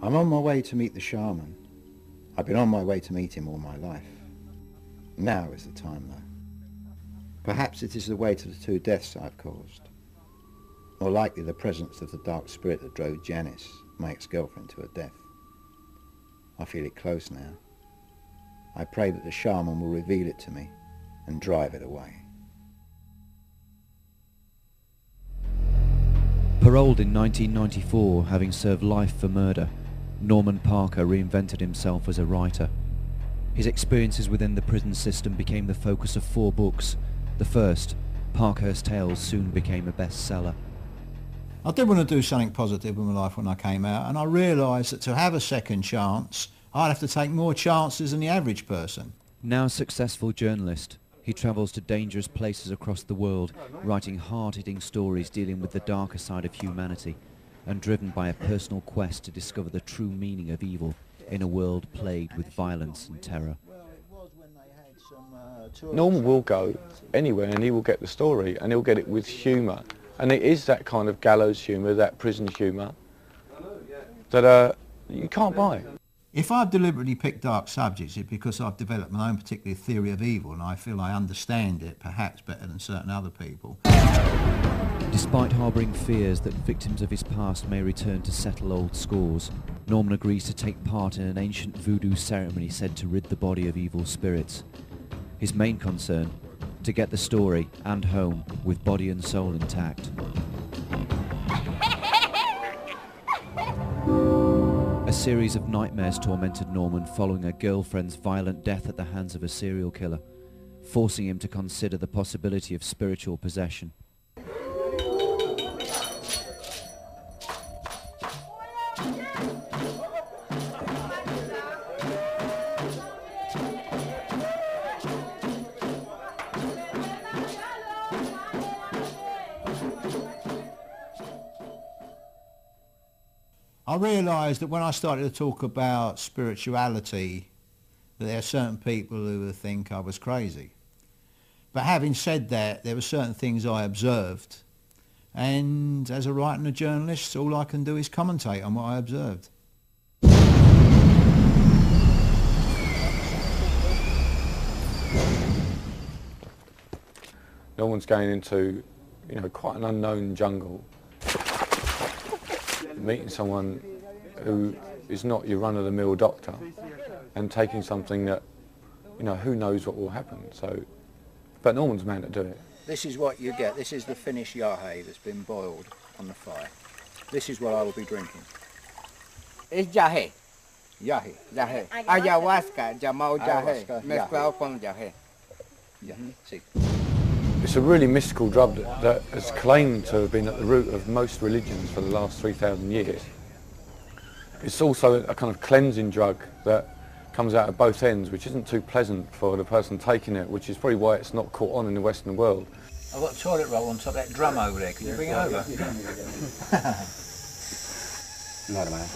I'm on my way to meet the shaman. I've been on my way to meet him all my life. Now is the time, though. Perhaps it is the way to the two deaths I've caused. More likely the presence of the dark spirit that drove Janice, my ex-girlfriend, to her death. I feel it close now. I pray that the shaman will reveal it to me and drive it away. Paroled in 1994, having served life for murder, Norman Parker reinvented himself as a writer. His experiences within the prison system became the focus of 4 books. The first, Parkhurst Tales, soon became a bestseller. I did want to do something positive in my life when I came out, and I realised that to have a second chance, I'd have to take more chances than the average person. Now a successful journalist, he travels to dangerous places across the world, writing hard-hitting stories dealing with the darker side of humanity, and driven by a personal quest to discover the true meaning of evil in a world plagued with violence and terror. Norman will go anywhere and he will get the story, and he'll get it with humour. And it is that kind of gallows humour, that prison humour, that you can't buy. If I've deliberately picked dark subjects, it's because I've developed my own particular theory of evil, and I feel I understand it perhaps better than certain other people. Despite harbouring fears that victims of his past may return to settle old scores, Norman agrees to take part in an ancient voodoo ceremony said to rid the body of evil spirits. His main concern, to get the story and home with body and soul intact. A series of nightmares tormented Norman following a girlfriend's violent death at the hands of a serial killer, forcing him to consider the possibility of spiritual possession. I realised that when I started to talk about spirituality, that there are certain people who would think I was crazy. But having said that, there were certain things I observed, and as a writer and a journalist, all I can do is commentate on what I observed. Norman's going into, quite an unknown jungle, meeting someone who is not your run-of-the-mill doctor, and taking something that, who knows what will happen. So, but Norman's the man to do it. This is what you get. This is the finished yahe that's been boiled on the fire. This is what I will be drinking. Es yahe. Yahe. Yahe. Ayahuasca, llamado yahe. Ayahuasca, Mezclado con yahe. Yeah. See. It's a really mystical drug that has claimed to have been at the root of most religions for the last 3,000 years. It's also a kind of cleansing drug that comes out of both ends, which isn't too pleasant for the person taking it, which is probably why it's not caught on in the Western world. I've got a toilet roll on top of that drum over there. Can you bring it over? No, man.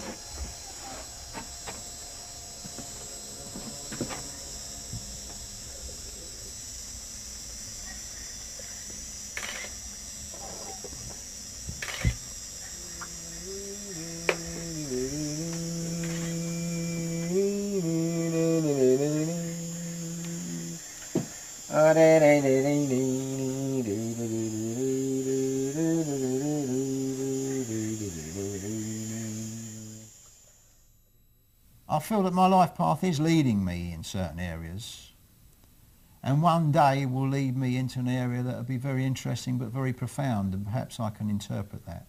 I feel that my life path is leading me in certain areas, and one day will lead me into an area that will be very interesting but very profound, and perhaps I can interpret that.